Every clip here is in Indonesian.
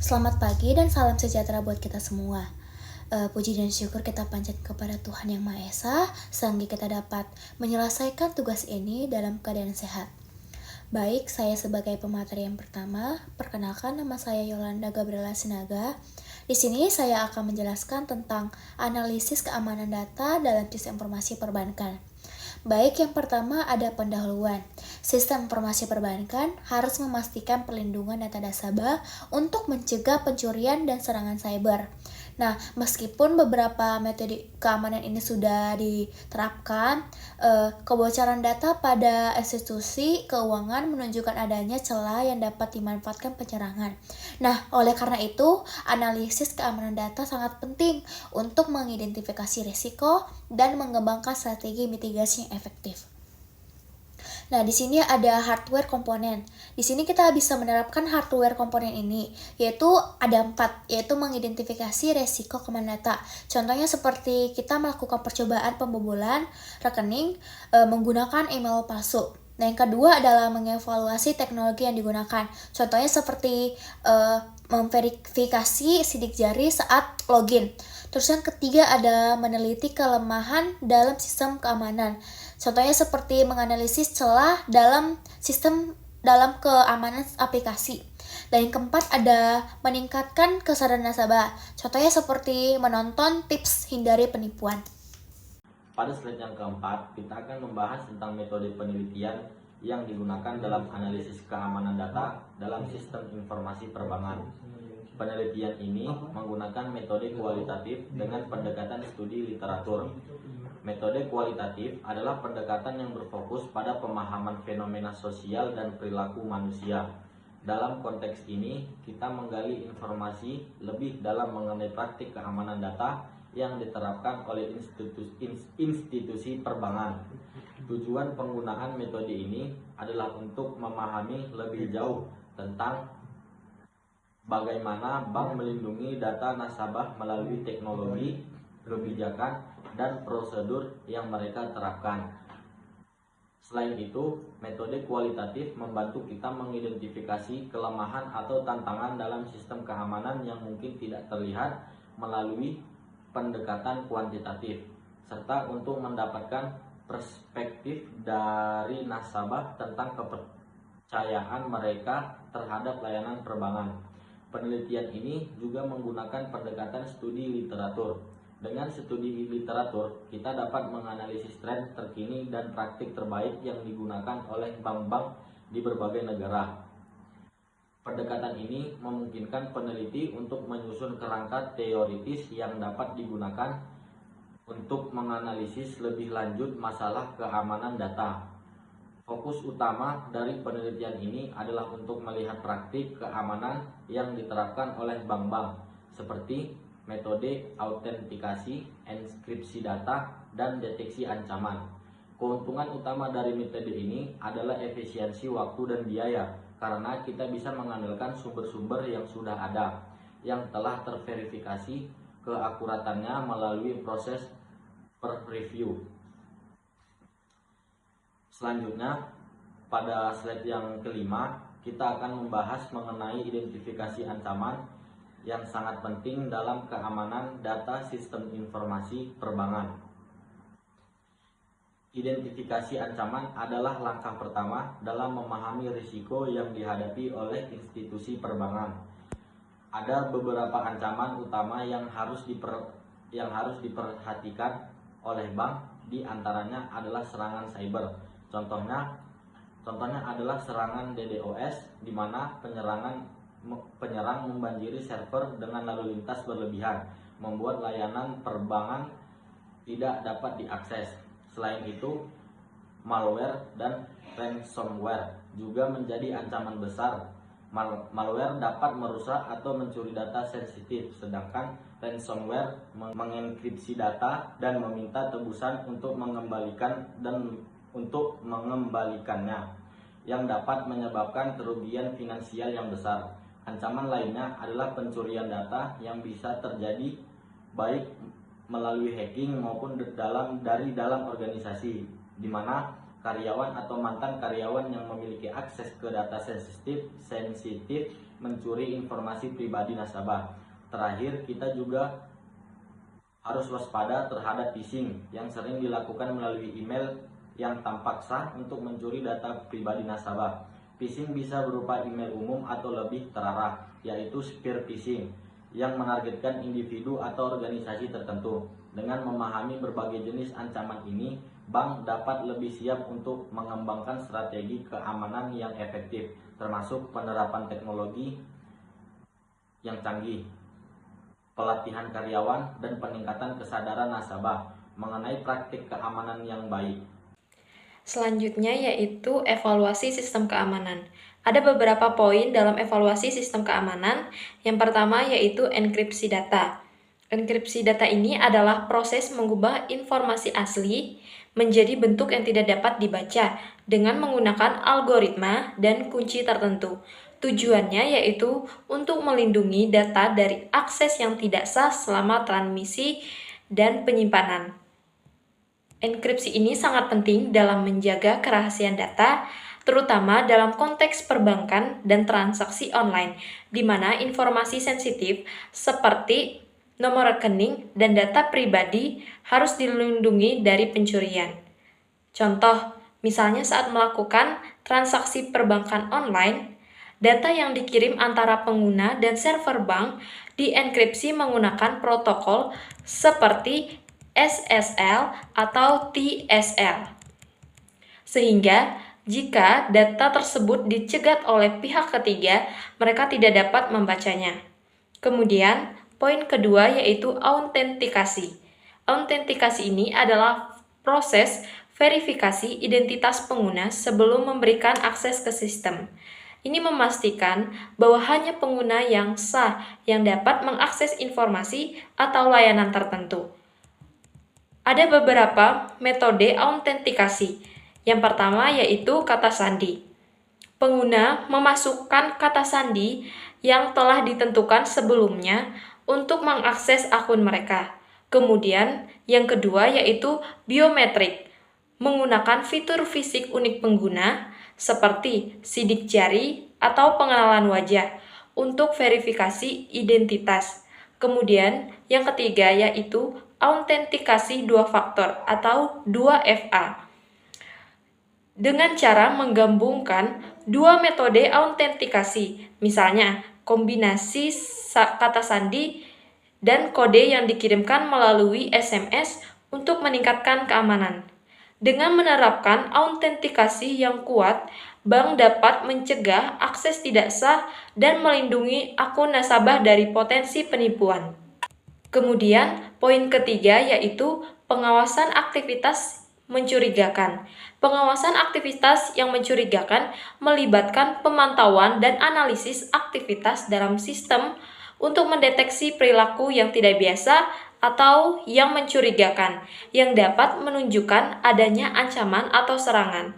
Selamat pagi dan salam sejahtera buat kita semua. Puji dan syukur kita panjat kepada Tuhan Yang Maha Esa, sehingga kita dapat menyelesaikan tugas ini dalam keadaan sehat. Baik, saya sebagai pemateri yang pertama, perkenalkan nama saya Yolanda Gabriela Sinaga. Di sini saya akan menjelaskan tentang analisis keamanan data dalam sistem informasi perbankan. Baik, yang pertama ada pendahuluan. Sistem informasi perbankan harus memastikan perlindungan data nasabah untuk mencegah pencurian dan serangan cyber. Nah, meskipun beberapa metode keamanan ini sudah diterapkan, kebocoran data pada institusi keuangan menunjukkan adanya celah yang dapat dimanfaatkan penyerangan. Nah, oleh karena itu, analisis keamanan data sangat penting untuk mengidentifikasi risiko dan mengembangkan strategi mitigasi yang efektif. Nah, di sini ada hardware komponen. Di sini kita bisa menerapkan hardware komponen ini, yaitu ada 4, yaitu mengidentifikasi resiko keamanan data. Contohnya seperti kita melakukan percobaan pembobolan rekening menggunakan email palsu. Nah, yang kedua adalah mengevaluasi teknologi yang digunakan. Contohnya seperti memverifikasi sidik jari saat login. Terus yang ketiga ada meneliti kelemahan dalam sistem keamanan. Contohnya seperti menganalisis celah dalam sistem dalam keamanan aplikasi. Dan yang keempat ada meningkatkan kesadaran nasabah. Contohnya seperti menonton tips hindari penipuan. Pada slide yang keempat, kita akan membahas tentang metode penelitian yang digunakan dalam analisis keamanan data dalam sistem informasi perbankan. Penelitian ini menggunakan metode kualitatif dengan pendekatan studi literatur. Metode kualitatif adalah pendekatan yang berfokus pada pemahaman fenomena sosial dan perilaku manusia. Dalam konteks ini, kita menggali informasi lebih dalam mengenai praktik keamanan data yang diterapkan oleh institusi perbankan. Tujuan penggunaan metode ini adalah untuk memahami lebih jauh tentang bagaimana bank melindungi data nasabah melalui teknologi, kebijakan, dan prosedur yang mereka terapkan. Selain itu, metode kualitatif membantu kita mengidentifikasi kelemahan atau tantangan dalam sistem keamanan yang mungkin tidak terlihat melalui pendekatan kuantitatif, serta untuk mendapatkan perspektif dari nasabah tentang kepercayaan mereka terhadap layanan perbankan. Penelitian ini juga menggunakan pendekatan studi literatur. Dengan studi literatur, kita dapat menganalisis tren terkini dan praktik terbaik yang digunakan oleh bank-bank di berbagai negara. Pendekatan ini memungkinkan peneliti untuk menyusun kerangka teoritis yang dapat digunakan untuk menganalisis lebih lanjut masalah keamanan data. Fokus utama dari penelitian ini adalah untuk melihat praktik keamanan yang diterapkan oleh bank-bank, seperti metode autentikasi, enkripsi data, dan deteksi ancaman. Keuntungan utama dari metode ini adalah efisiensi waktu dan biaya, karena kita bisa mengandalkan sumber-sumber yang sudah ada, yang telah terverifikasi keakuratannya melalui proses per review. Selanjutnya, pada slide yang kelima, kita akan membahas mengenai identifikasi ancaman yang sangat penting dalam keamanan data sistem informasi perbankan. Identifikasi ancaman adalah langkah pertama dalam memahami risiko yang dihadapi oleh institusi perbankan. Ada beberapa ancaman utama yang harus diperhatikan oleh bank, di antaranya adalah serangan cyber. Contohnya adalah serangan DDoS, di mana penyerang membanjiri server dengan lalu lintas berlebihan, membuat layanan perbankan tidak dapat diakses. Selain itu, malware dan ransomware juga menjadi ancaman besar. Malware dapat merusak atau mencuri data sensitif, sedangkan ransomware mengenkripsi data dan meminta tebusan untuk mengembalikannya, yang dapat menyebabkan kerugian finansial yang besar. Ancaman lainnya adalah pencurian data yang bisa terjadi baik melalui hacking maupun dari dalam organisasi, di mana karyawan atau mantan karyawan yang memiliki akses ke data sensitif mencuri informasi pribadi nasabah. Terakhir, kita juga harus waspada terhadap phishing yang sering dilakukan melalui email yang tampak sah untuk mencuri data pribadi nasabah. Phishing bisa berupa email umum atau lebih terarah, yaitu spear phishing, yang menargetkan individu atau organisasi tertentu. Dengan memahami berbagai jenis ancaman ini, bank dapat lebih siap untuk mengembangkan strategi keamanan yang efektif, termasuk penerapan teknologi yang canggih, pelatihan karyawan, dan peningkatan kesadaran nasabah mengenai praktik keamanan yang baik. Selanjutnya yaitu evaluasi sistem keamanan. Ada beberapa poin dalam evaluasi sistem keamanan. Yang pertama yaitu enkripsi data. Enkripsi data ini adalah proses mengubah informasi asli menjadi bentuk yang tidak dapat dibaca dengan menggunakan algoritma dan kunci tertentu. Tujuannya yaitu untuk melindungi data dari akses yang tidak sah selama transmisi dan penyimpanan. Enkripsi ini sangat penting dalam menjaga kerahasiaan data, terutama dalam konteks perbankan dan transaksi online, di mana informasi sensitif seperti nomor rekening dan data pribadi harus dilindungi dari pencurian. Contoh, misalnya saat melakukan transaksi perbankan online, data yang dikirim antara pengguna dan server bank dienkripsi menggunakan protokol seperti SSL atau TSL. Sehingga jika data tersebut dicegat oleh pihak ketiga, mereka tidak dapat membacanya. Kemudian, poin kedua yaitu autentikasi. Autentikasi ini adalah proses verifikasi identitas pengguna sebelum memberikan akses ke sistem. Ini memastikan bahwa hanya pengguna yang sah yang dapat mengakses informasi atau layanan tertentu. Ada beberapa metode autentikasi. Yang pertama yaitu kata sandi. Pengguna memasukkan kata sandi yang telah ditentukan sebelumnya untuk mengakses akun mereka. Kemudian, yang kedua yaitu biometrik, menggunakan fitur fisik unik pengguna seperti sidik jari atau pengenalan wajah untuk verifikasi identitas. Kemudian, yang ketiga yaitu autentikasi dua faktor atau 2FA. Dengan cara menggabungkan dua metode autentikasi, misalnya kombinasi kata sandi dan kode yang dikirimkan melalui SMS untuk meningkatkan keamanan. Dengan menerapkan autentikasi yang kuat, bank dapat mencegah akses tidak sah dan melindungi akun nasabah dari potensi penipuan. Kemudian, poin ketiga yaitu pengawasan aktivitas mencurigakan. Pengawasan aktivitas yang mencurigakan melibatkan pemantauan dan analisis aktivitas dalam sistem untuk mendeteksi perilaku yang tidak biasa atau yang mencurigakan, yang dapat menunjukkan adanya ancaman atau serangan.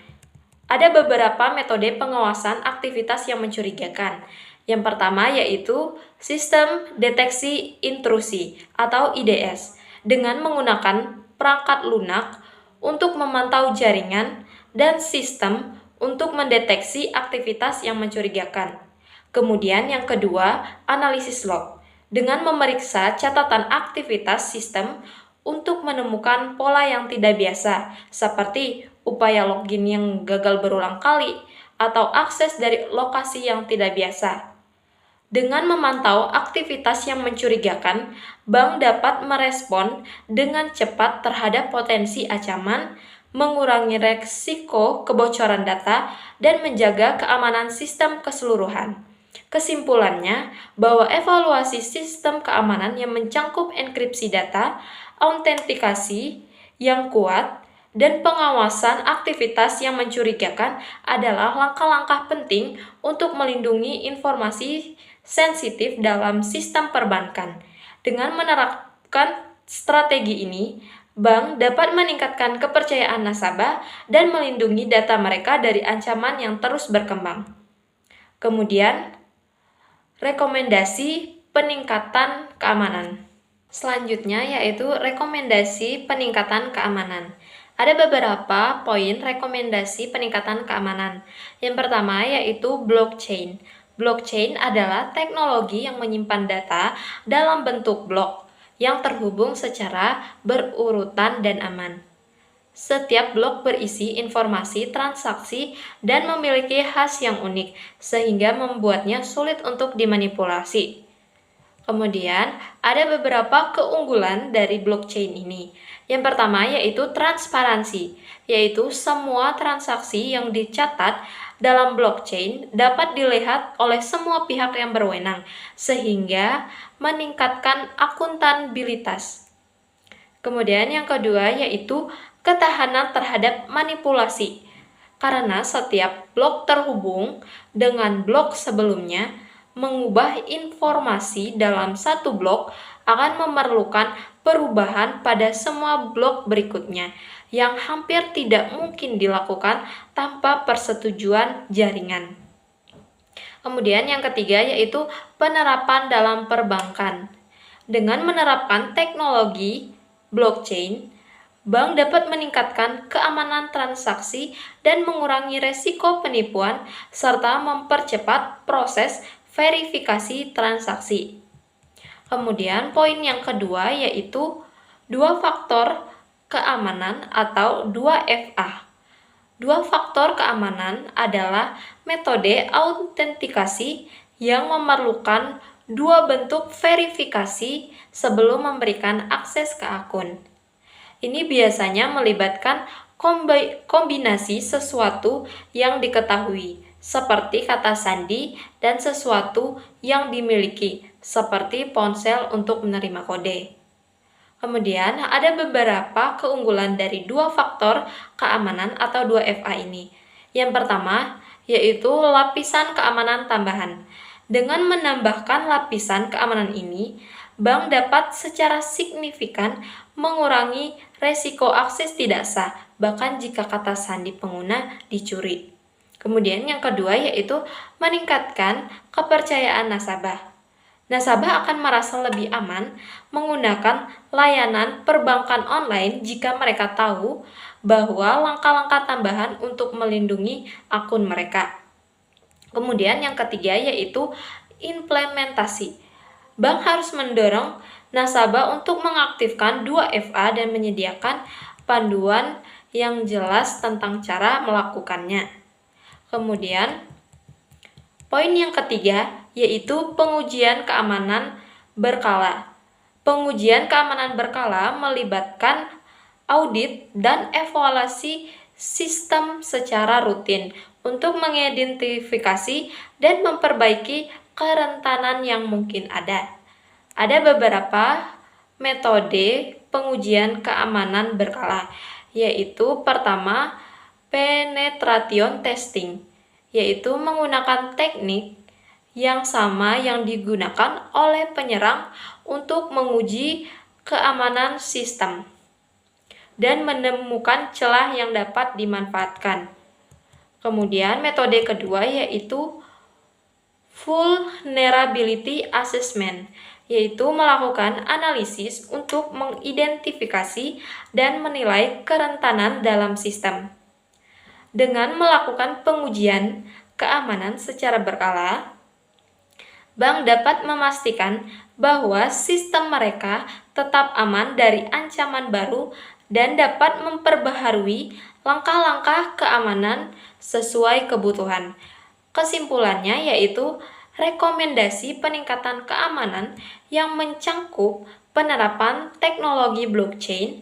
Ada beberapa metode pengawasan aktivitas yang mencurigakan. Yang pertama yaitu Sistem Deteksi Intrusi atau IDS dengan menggunakan perangkat lunak untuk memantau jaringan dan sistem untuk mendeteksi aktivitas yang mencurigakan. Kemudian yang kedua, analisis log dengan memeriksa catatan aktivitas sistem untuk menemukan pola yang tidak biasa seperti upaya login yang gagal berulang kali atau akses dari lokasi yang tidak biasa. Dengan memantau aktivitas yang mencurigakan, bank dapat merespon dengan cepat terhadap potensi ancaman, mengurangi risiko kebocoran data, dan menjaga keamanan sistem keseluruhan. Kesimpulannya, bahwa evaluasi sistem keamanan yang mencangkup enkripsi data, autentikasi yang kuat, dan pengawasan aktivitas yang mencurigakan adalah langkah-langkah penting untuk melindungi informasi sensitif dalam sistem perbankan. Dengan menerapkan strategi ini, bank dapat meningkatkan kepercayaan nasabah dan melindungi data mereka dari ancaman yang terus berkembang. Kemudian, rekomendasi peningkatan keamanan. Selanjutnya yaitu rekomendasi peningkatan keamanan. Ada beberapa poin rekomendasi peningkatan keamanan. Yang pertama yaitu blockchain. Blockchain adalah teknologi yang menyimpan data dalam bentuk blok yang terhubung secara berurutan dan aman. Setiap blok berisi informasi transaksi dan memiliki hash yang unik, sehingga membuatnya sulit untuk dimanipulasi. Kemudian, ada beberapa keunggulan dari blockchain ini. Yang pertama yaitu transparansi, yaitu semua transaksi yang dicatat dalam blockchain dapat dilihat oleh semua pihak yang berwenang, sehingga meningkatkan akuntabilitas. Kemudian yang kedua yaitu ketahanan terhadap manipulasi, karena setiap blok terhubung dengan blok sebelumnya. Mengubah informasi dalam satu blok akan memerlukan perubahan pada semua blok berikutnya yang hampir tidak mungkin dilakukan tanpa persetujuan jaringan. Kemudian yang ketiga yaitu penerapan dalam perbankan. Dengan menerapkan teknologi blockchain, bank dapat meningkatkan keamanan transaksi dan mengurangi resiko penipuan serta mempercepat proses verifikasi transaksi. Kemudian poin yang kedua yaitu dua faktor keamanan atau 2FA. Dua faktor keamanan adalah metode autentikasi yang memerlukan dua bentuk verifikasi sebelum memberikan akses ke akun. Ini biasanya melibatkan kombinasi sesuatu yang diketahui, seperti kata sandi, dan sesuatu yang dimiliki, seperti ponsel untuk menerima kode. Kemudian, ada beberapa keunggulan dari dua faktor keamanan atau 2FA ini. Yang pertama, yaitu lapisan keamanan tambahan. Dengan menambahkan lapisan keamanan ini, bank dapat secara signifikan mengurangi resiko akses tidak sah, bahkan jika kata sandi pengguna dicuri. Kemudian yang kedua yaitu meningkatkan kepercayaan nasabah. Nasabah akan merasa lebih aman menggunakan layanan perbankan online jika mereka tahu bahwa langkah-langkah tambahan untuk melindungi akun mereka. Kemudian yang ketiga yaitu implementasi. Bank harus mendorong nasabah untuk mengaktifkan 2FA dan menyediakan panduan yang jelas tentang cara melakukannya. Kemudian, poin yang ketiga yaitu pengujian keamanan berkala. Pengujian keamanan berkala melibatkan audit dan evaluasi sistem secara rutin untuk mengidentifikasi dan memperbaiki kerentanan yang mungkin ada. Ada beberapa metode pengujian keamanan berkala, yaitu pertama, penetration testing, yaitu menggunakan teknik yang sama yang digunakan oleh penyerang untuk menguji keamanan sistem dan menemukan celah yang dapat dimanfaatkan. Kemudian metode kedua yaitu vulnerability assessment, yaitu melakukan analisis untuk mengidentifikasi dan menilai kerentanan dalam sistem. Dengan melakukan pengujian keamanan secara berkala, bank dapat memastikan bahwa sistem mereka tetap aman dari ancaman baru dan dapat memperbaharui langkah-langkah keamanan sesuai kebutuhan. Kesimpulannya yaitu rekomendasi peningkatan keamanan yang mencangkup penerapan teknologi blockchain,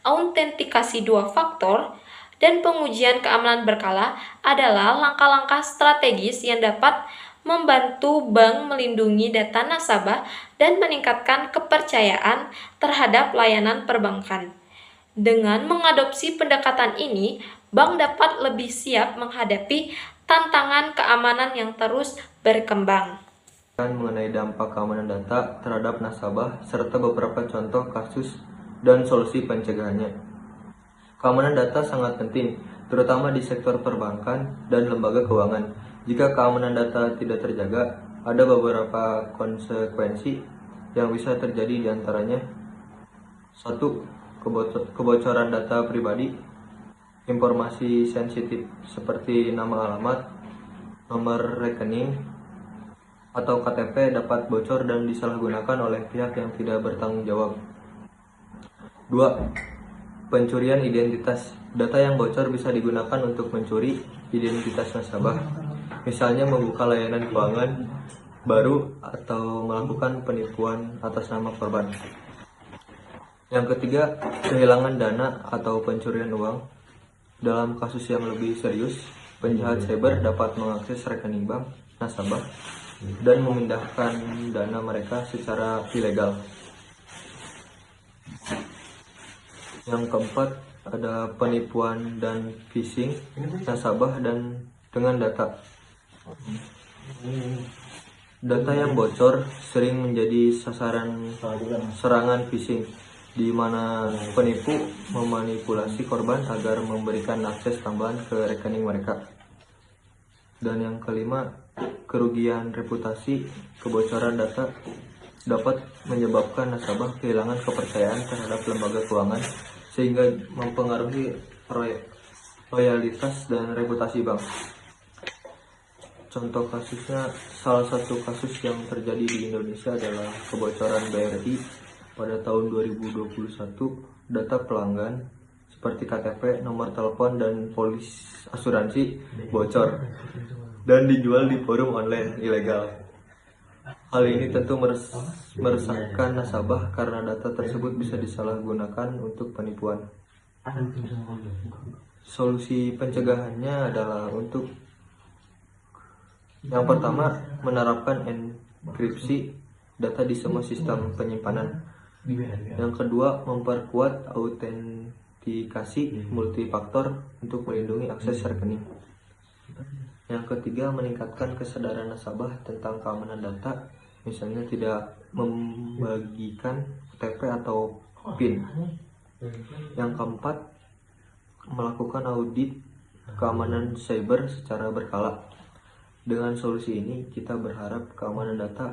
autentikasi dua faktor, dan pengujian keamanan berkala adalah langkah-langkah strategis yang dapat membantu bank melindungi data nasabah dan meningkatkan kepercayaan terhadap layanan perbankan. Dengan mengadopsi pendekatan ini, bank dapat lebih siap menghadapi tantangan keamanan yang terus berkembang. Mengenai dampak keamanan data terhadap nasabah serta beberapa contoh kasus dan solusi pencegahannya. Keamanan data sangat penting, terutama di sektor perbankan dan lembaga keuangan. Jika keamanan data tidak terjaga, ada beberapa konsekuensi yang bisa terjadi, diantaranya 1. Kebocoran data pribadi. Informasi sensitif seperti nama alamat, nomor rekening, atau KTP dapat bocor dan disalahgunakan oleh pihak yang tidak bertanggung jawab. 2. Pencurian identitas. Data yang bocor bisa digunakan untuk mencuri identitas nasabah, misalnya membuka layanan keuangan baru atau melakukan penipuan atas nama korban. Yang ketiga, kehilangan dana atau pencurian uang. Dalam kasus yang lebih serius, penjahat cyber dapat mengakses rekening bank nasabah dan memindahkan dana mereka secara ilegal. Yang keempat, ada penipuan dan phishing nasabah dan dengan data. Data yang bocor sering menjadi sasaran serangan phishing, di mana penipu memanipulasi korban agar memberikan akses tambahan ke rekening mereka. Dan yang kelima, kerugian reputasi. Kebocoran data dapat menyebabkan nasabah kehilangan kepercayaan terhadap lembaga keuangan sehingga mempengaruhi loyalitas dan reputasi bank. Contoh kasusnya, salah satu kasus yang terjadi di Indonesia adalah kebocoran BRI pada tahun 2021. Data pelanggan seperti KTP, nomor telepon, dan polis asuransi bocor dan dijual di forum online ilegal. Hal ini tentu meresahkan nasabah karena data tersebut bisa disalahgunakan untuk penipuan. Solusi pencegahannya adalah untuk yang pertama, menerapkan enkripsi data di semua sistem penyimpanan. Yang kedua, memperkuat autentikasi multifaktor untuk melindungi akses rekening. Yang ketiga, meningkatkan kesadaran nasabah tentang keamanan data, misalnya tidak membagikan OTP atau PIN. Yang keempat, melakukan audit keamanan cyber secara berkala. Dengan solusi ini, kita berharap keamanan data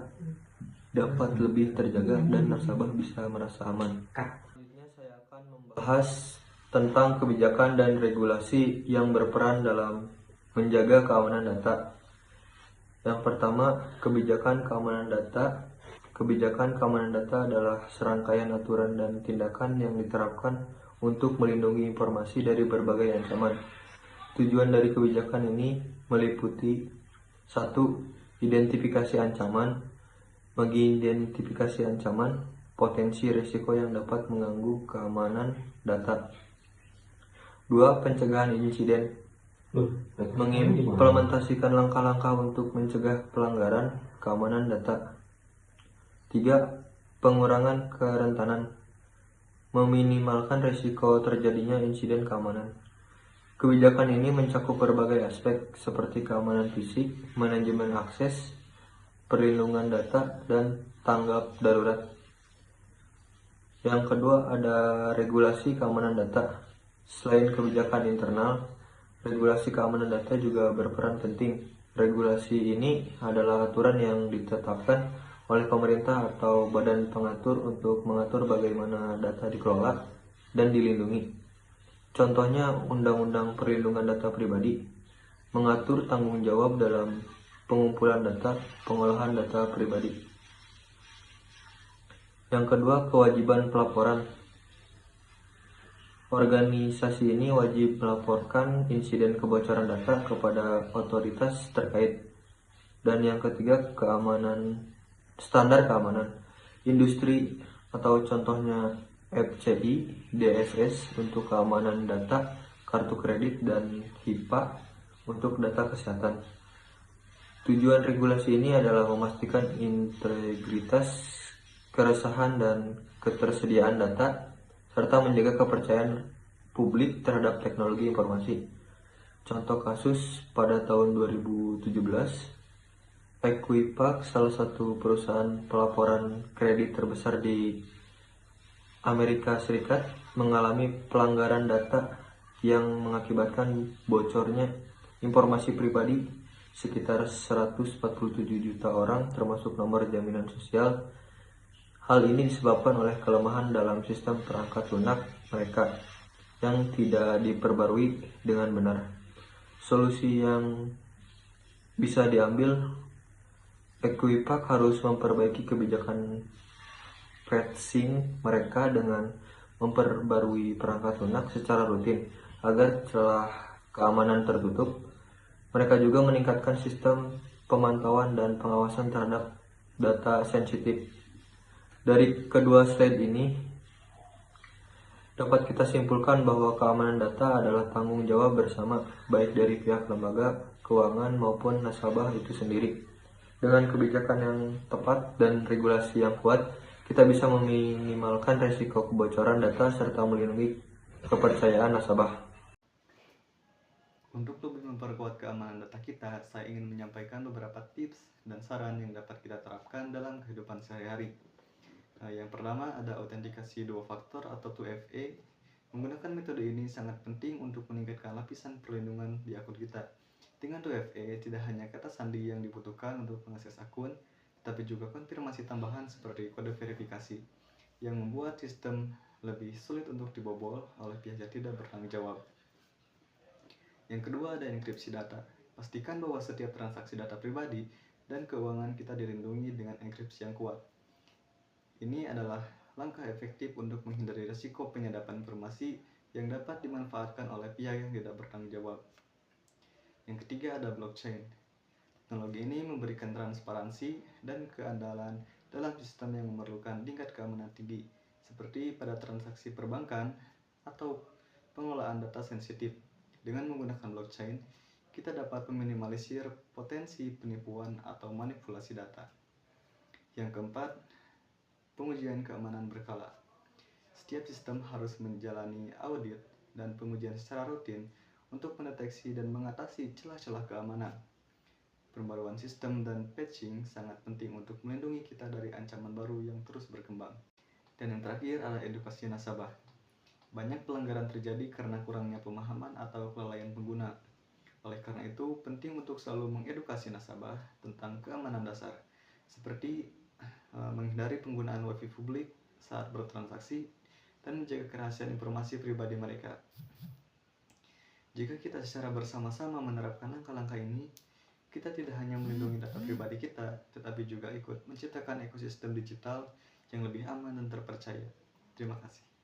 dapat lebih terjaga dan nasabah bisa merasa aman. Selanjutnya saya akan membahas tentang kebijakan dan regulasi yang berperan dalam menjaga keamanan data. Yang pertama, kebijakan keamanan data. Kebijakan keamanan data adalah serangkaian aturan dan tindakan yang diterapkan untuk melindungi informasi dari berbagai ancaman. Tujuan dari kebijakan ini meliputi 1. Identifikasi ancaman. Mengidentifikasi ancaman, potensi risiko yang dapat mengganggu keamanan data. 2. Pencegahan insiden. Mengimplementasikan langkah-langkah untuk mencegah pelanggaran keamanan data. 3. Pengurangan kerentanan. Meminimalkan risiko terjadinya insiden keamanan. Kebijakan ini mencakup berbagai aspek seperti keamanan fisik, manajemen akses, perlindungan data, dan tanggap darurat. Yang kedua, ada regulasi keamanan data. Selain kebijakan internal, regulasi keamanan data juga berperan penting. Regulasi ini adalah aturan yang ditetapkan oleh pemerintah atau badan pengatur untuk mengatur bagaimana data dikelola dan dilindungi. Contohnya, Undang-Undang Perlindungan Data Pribadi mengatur tanggung jawab dalam pengumpulan data, pengolahan data pribadi. Yang kedua, kewajiban pelaporan. Organisasi ini wajib melaporkan insiden kebocoran data kepada otoritas terkait. Dan yang ketiga, standar keamanan. Industri atau contohnya FCI, DSS untuk keamanan data, kartu kredit, dan HIPAA untuk data kesehatan. Tujuan regulasi ini adalah memastikan integritas, keresahan, dan ketersediaan data, serta menjaga kepercayaan publik terhadap teknologi informasi. Contoh kasus pada tahun 2017, Equifax, salah satu perusahaan pelaporan kredit terbesar di Amerika Serikat, mengalami pelanggaran data yang mengakibatkan bocornya informasi pribadi sekitar 147 juta orang, termasuk nomor jaminan sosial. Hal ini disebabkan oleh kelemahan dalam sistem perangkat lunak mereka yang tidak diperbarui dengan benar. Solusi yang bisa diambil, Equifax harus memperbaiki kebijakan patching mereka dengan memperbarui perangkat lunak secara rutin agar celah keamanan tertutup. Mereka juga meningkatkan sistem pemantauan dan pengawasan terhadap data sensitif. Dari kedua slide ini, dapat kita simpulkan bahwa keamanan data adalah tanggung jawab bersama, baik dari pihak lembaga keuangan maupun nasabah itu sendiri. Dengan kebijakan yang tepat dan regulasi yang kuat, kita bisa meminimalkan risiko kebocoran data serta melindungi kepercayaan nasabah. Untuk lebih memperkuat keamanan data kita, saya ingin menyampaikan beberapa tips dan saran yang dapat kita terapkan dalam kehidupan sehari-hari. Yang pertama ada autentikasi dua faktor atau 2FA. Menggunakan metode ini sangat penting untuk meningkatkan lapisan perlindungan di akun kita. Dengan 2FA, tidak hanya kata sandi yang dibutuhkan untuk mengakses akun, tetapi juga konfirmasi tambahan seperti kode verifikasi, yang membuat sistem lebih sulit untuk dibobol oleh pihak yang tidak bertanggung jawab. Yang kedua ada enkripsi data. Pastikan bahwa setiap transaksi data pribadi dan keuangan kita dilindungi dengan enkripsi yang kuat. Ini adalah langkah efektif untuk menghindari risiko penyadapan informasi yang dapat dimanfaatkan oleh pihak yang tidak bertanggung jawab. Yang ketiga ada blockchain. Teknologi ini memberikan transparansi dan keandalan dalam sistem yang memerlukan tingkat keamanan tinggi, seperti pada transaksi perbankan atau pengelolaan data sensitif. Dengan menggunakan blockchain, kita dapat meminimalisir potensi penipuan atau manipulasi data. Yang keempat, pengujian keamanan berkala. Setiap sistem harus menjalani audit dan pengujian secara rutin untuk mendeteksi dan mengatasi celah-celah keamanan. Pembaruan sistem dan patching sangat penting untuk melindungi kita dari ancaman baru yang terus berkembang. Dan yang terakhir adalah edukasi nasabah. Banyak pelanggaran terjadi karena kurangnya pemahaman atau kelalaian pengguna. Oleh karena itu, penting untuk selalu mengedukasi nasabah tentang keamanan dasar, seperti menghindari penggunaan wifi publik saat bertransaksi dan menjaga kerahasiaan informasi pribadi mereka. Jika kita secara bersama-sama menerapkan langkah-langkah ini, kita tidak hanya melindungi data pribadi kita, tetapi juga ikut menciptakan ekosistem digital yang lebih aman dan terpercaya. Terima kasih.